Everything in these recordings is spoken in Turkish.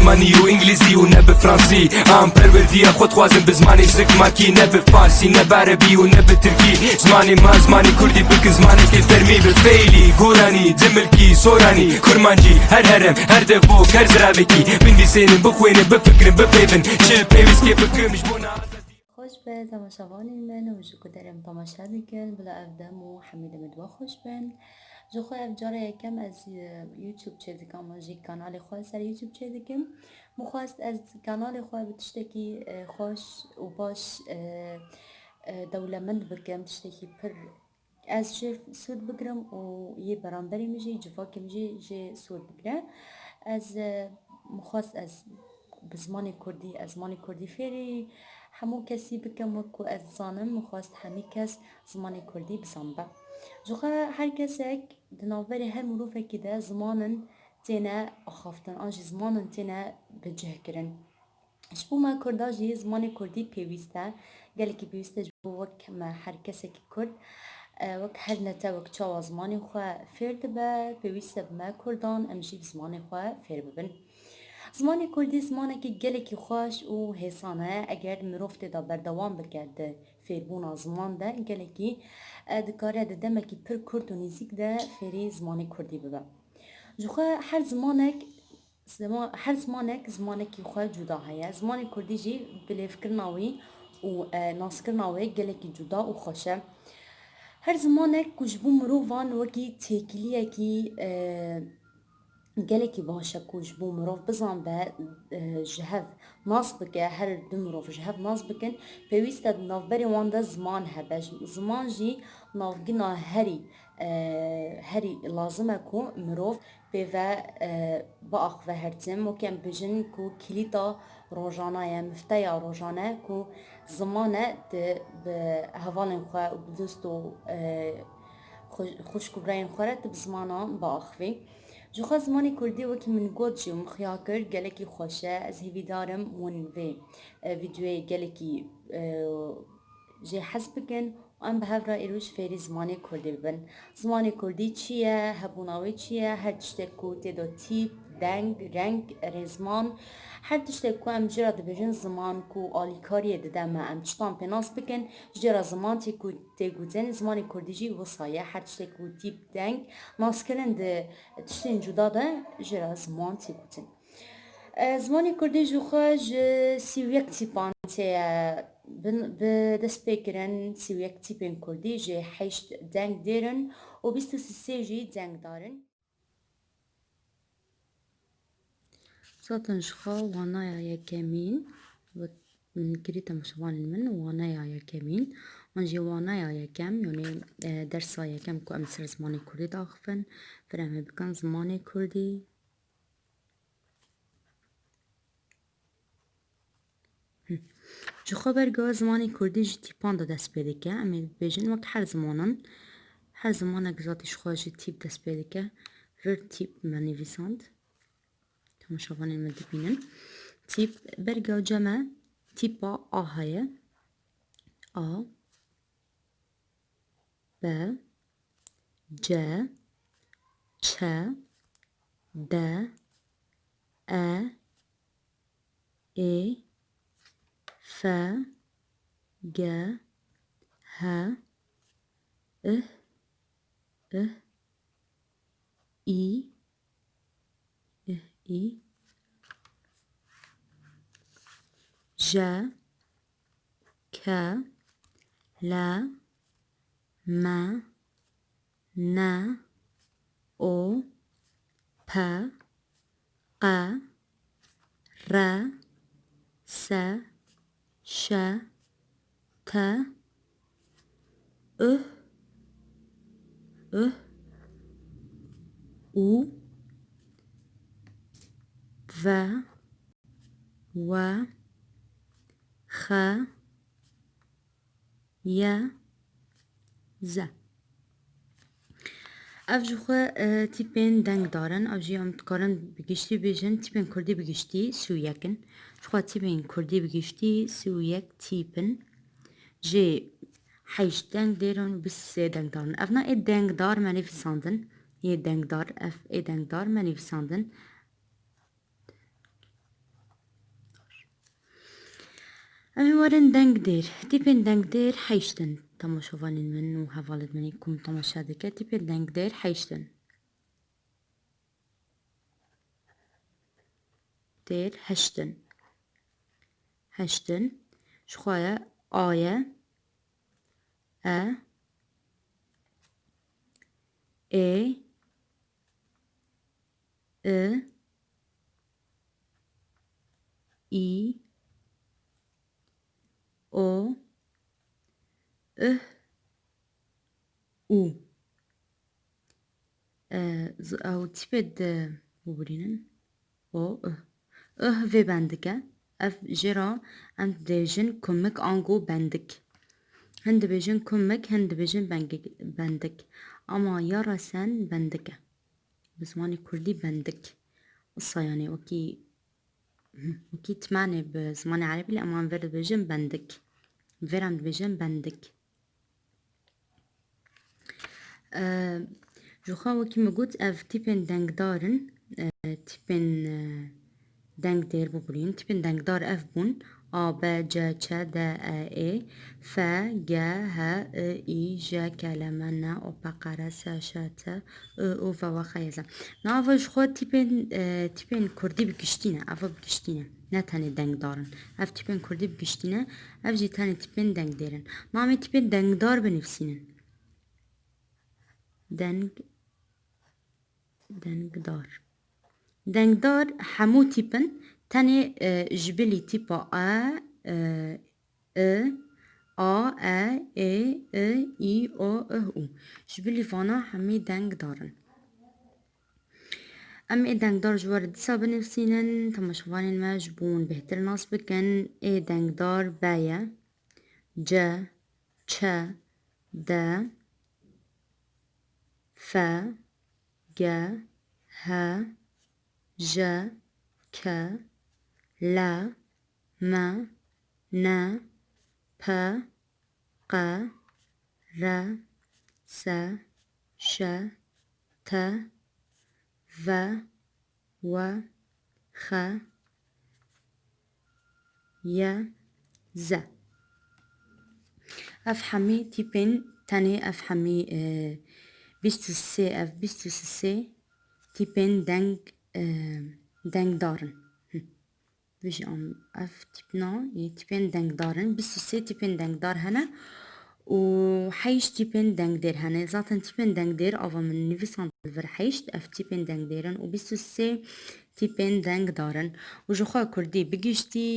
ألماني وإنجليزي ونبي فرنسي عم پروردی خود خوازم بزمانی زک ماکی نبی فارسی نبی عربی و نبی ترکی زمانی ما زمانی کردی بک زمانی که فرمی بفیلی گورانی دملکی سورانی کرمانجی هر هرم هر دقوق هر زرابکی بنویسین بخوین بفکرین بفیفن چه پیویز که فکرمش بونا خوش به تماشاوان من و جو کدرم تماشا دیکن بلا افدم و حمید مدوا خوش بن جو خو افجاره یکم از یوتیوب چه دیکم و جی کانال خو سر یوتیوب چه دیکم مخواست از کانال خو بتشتکی خوش و باش دولمند بکم تشتکی پر از جه سود بگرم و یه برانبری میجی جفاکی میجی جه سود بگره از مخواست از بزمان کردی از زمان کردی فری همو کسی بکم وکو از زانم مخواست همی کس زمان کردی بزن با جوخه هر کسک دناوری هر مروفه که ده زمانن تینه اخافتن آنجی زمانن تینه بجه کرن شبو ما کرده جی زمان کردی پیوسته گلی که پیوسته جبو وک ما هر کسک کرد وک هر نتا وک چاو زمانی خواه فرد با پیوسته بما کردان امجی بزمانی خواه فر ببن زمانی کردی زمانی که گلی که خوش و حسانه اگر مروفت دا بردوام بکرده فیربون زمان ده گلی که دکاره ده دمه که پر کرد و نزیک ده فری زمانی کردی ببه جوخه هر زمانک زمانکی خواه جدا هیا زمانی کردی جی بلیف کرناوی و ناس کرناوی گلی که جدا و خوشه هر زمانک کجبو مروفان وکی تکلیه که گلکی باشه کوش بو مروف بزن به جهف ناس بکه هر دو مروف جهف ناس بکن پیوسته نافبری وانده زمان هبش زمان جی نافگینا هری لازمه کو مروف پیوه با اخوه هرتیم و کم بجن کو کلیتا روزانه یا مفتیا روزانه کو زمانه به هوالن خواه و بدوست و خوش کبرین خواه بزمانا با اخوه جوخه زمانی کردی وکی من گود جی مخیا کرد گلکی خوشه از هیوی دارم ون وی ویدیوی گلکی جی حس بکن و ام به هفره ایروش فیری زمانی کردی ببن زمانی کردی چیه هبوناوی چیه هر تشتکو تیدو تیپ دنگ رنگ رزمان هر تشتکو ام جرا دبیجن زمان کو آلیکاریه ددم ام چطان پناس بکن جرا زمان تیگوزن زمانی کردی جی وصایه هر تشتکو تیپ دنگ ناس کرن ده تشتین جدا ده جرا زمان تیگوزن زمانی کردی جو خواه سیویک تیپان تیه به دست بگیرن سیویک تیپین کردی جه 8 دنگ دیرن و 23 جی دنگ دارن zaten şuha vanaya yekemin ve kirita muşavan min vanaya yekemin anji vanaya yekem yani dersa yekem ku em ser zamanı kurdi daxfen freme bikan zamanı kurdi شو برگه زمانی کردی جی تیپان دا دست پیدا که امی بیجن وقت هر زمان اگزاتش خواه جی تیپ دست پیدا که ور تیپ منی ویساند تماشاوان المدبینن تیپ برگه جمع تیپا آهایه آ ب ج چ د ا ای ف ج ه اه اه ای ای ج ك ل م ن او پ ق ر س ش ت u v و خ ي ز اف جی خو تیپین دنگ دارن اف جی هم کارن بگشتی بیجن تیپین کردی بگشتی سو یکن جخوا تیپین کردی بگشتی سو یک تیپن جی حیش دنگ دیرن و بس سه دنگ دارن اف نا ای دنگ دار منی فساندن یه دنگ دار اف ای دنگ دار منی فساندن امی وارن دنگ دیر تیپین دنگ دیر حیشتن تماشاوانین من و حوالت منی کم تماشا دکه تیپین دنگ دیر حیشتن دیر هشتن هشتن شخوایا آیه ای ای او او او تیپد ببرینن او ve bendike ev jira em dibêjin kumik ango bendik hin dibêjin kumik hin dibêjin bendik ama yara sen bendik e bi zimanê kurdî bendik qisa yani wekî timanê bi zimanê erebî lê em wan ve dibêjin bendik vêr em dibêjin bendik ji xwe wekî me got ev tîpên dengdarin tîpên deng dêr bibûrîn tîpên dengdar ev bûn A, B, C, Ç, D, E, Ê, F, G, H, I, I, J, K, L, M, N, O, P, Q, R, S, Ş, T, I, U, V, W, X, Y, Z. Nava ji xwe tîpên Kurdî bigiştîne ev bigiştîne ne tenê dengdarin ev tîpên Kurdî bigiştîne ev jî tenê tîpên deng dêrin ma em ê tîpên dengdar binivîsînin dengdar dengdar hemû tîpin tenê ji bilî tîpa E, I, A, E, Ê, I, İ, O, I, U ji bilî vana hemî deng darin em ê dengdar ji we re dîsa binivîsînin temaşevanên me ji bo wan bêhtir nas bikin ê dengdar B ye C, Ç, D, F, G, H, J, K, L, M, N, P, Q, R, S, Ş, T, V, W, X, Y, Z ev hemî tîpên tenê ev hemî bîst û sê ev bîst û sê tîpên dengdarin bijî ev tîpna tîpên dengdarin bîst û sê tîpên dengdar hene û heyş tîpên dengdêr hene zaten tîpên dengdêr ava min nivîsand li vir heyşt ev tîpên dengdêrin û bîst û sê tîpên dengdarin û ji xwe Kurdî bigiştî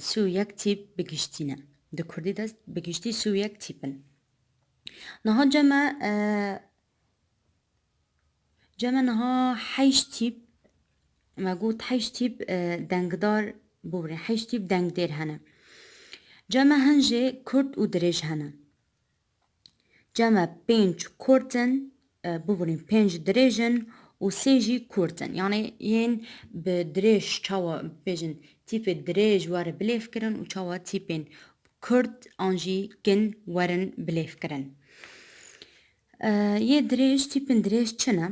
sî û yek tîp bigiştîne di Kurdî de bigiştî sî û yek tîpin niha ceme niha heyş tîp me got heyş tîp dengdar bibîrin heyş tîp dengdêr hene ceme hin jê Kurd û dirêj hene ceme pênc Kurdin bibîrin pênc dirêjin û sê jî Kurdin yani yên bi dirêj çawa bêjin tîpê dirêj were bilêv kirin û çawa tîpên Kurd an jî kin werin bilêv kirin yê dirêj tîpên dirêj çi ne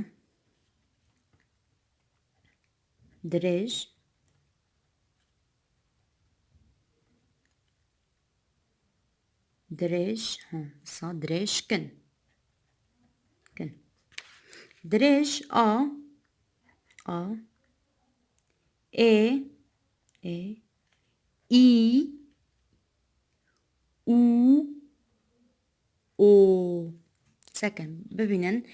dirêj dirêj sa dirêj kin dirêj A Ê İ û O sekin bibînin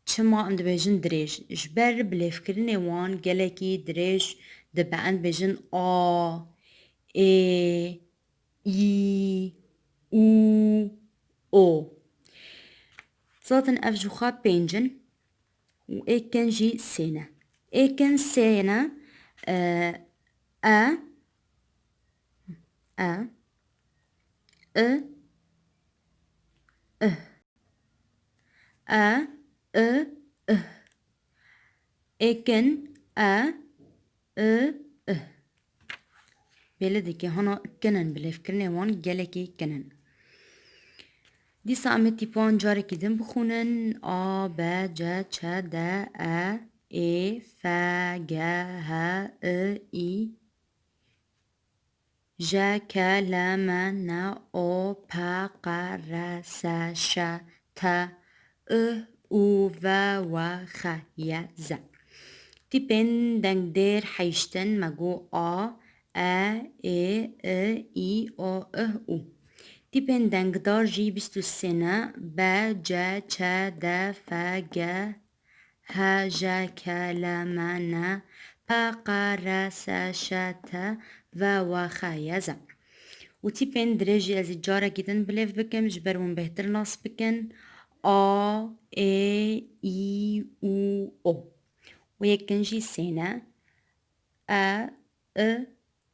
çima em dibêjin dirêj ji ber bilêvkirinê wan gelekî dirêj dibe em dibêjin A Ê İ û O zaten ev jû xwe pêncin û êkên jî sê ne. Êkên sê ne êkin bêle dike hana kinin bilêvkirinê wan gelekî kinin. Dîsa em ê tîpan carekî din bixwînin. A, B, C, Ç, D, E, Ê, F, G, H, I, Î, J, K, L, M, N, O, P, Q, R, S, Ş, T, I, U, V, W, X, Y, Z. Tipên dengdêr heyştin me got A, E, Ê, I, Î, O, I, U. Tipên dengdar jî bîst û sê ne. B, C, Ç, D, F, G, H, J, K, L, M, N, P, Q, R, S, Ş, T, V, W, X, Y, Z. û tipên dirêj jî ez ê carekî din bilêv bikim ji ber wan bêhtir nas bikin. A, Ê, Î, û, O. û yêkin jî sê ne. E, I,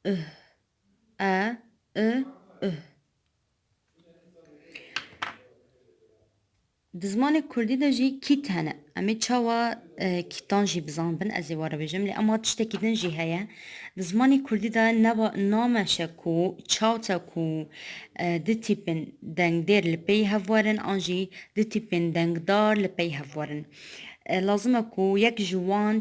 I. E, I, I. Di zimanê Kurdî de jî kît hene. Em ê çawa kîtan jî bizanbin ez ê were bêjim lê ema tiştekî din jî heye. Di zimanê Kurdî de nameşe ku çawta ku di tîpên dengdêr li pey hev werin an jî di tîpên dengdar li pey hev werin. Lazim e ku yek ji wan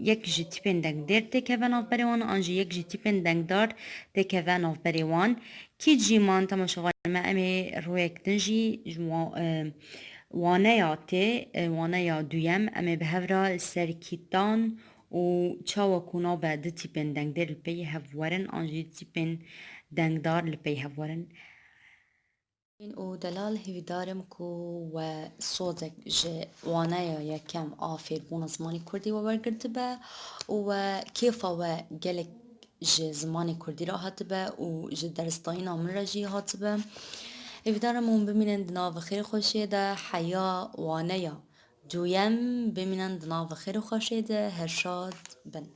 yek ji tîpên dengdêr têkeve navberê wan an jî yek ji tîpên dengdar têkeve navberê wan. Kît jî man temaşevanê me em ê rûyek din jî waneya tê waneya duyem em ê bi hev re li ser kîtan û çawa ku nabe di tîpên dengdêr li pey hev werin an jî tîpên dengdar li pey hev werin. û delal hêvîdarim ku we sozek ji waneya yekem a fêrbûna zimanê Kurdî we wergirtibe û we kêfa we gelek ji zimanê Kurdî re hatibe û ji derstayîna min re jî hatibe. Hêvîdarim hûn bimînin di navê xêrê xweşiyê de heya waneya duyem bimînin di navê xêrê xweşiyê de. Herşad bin.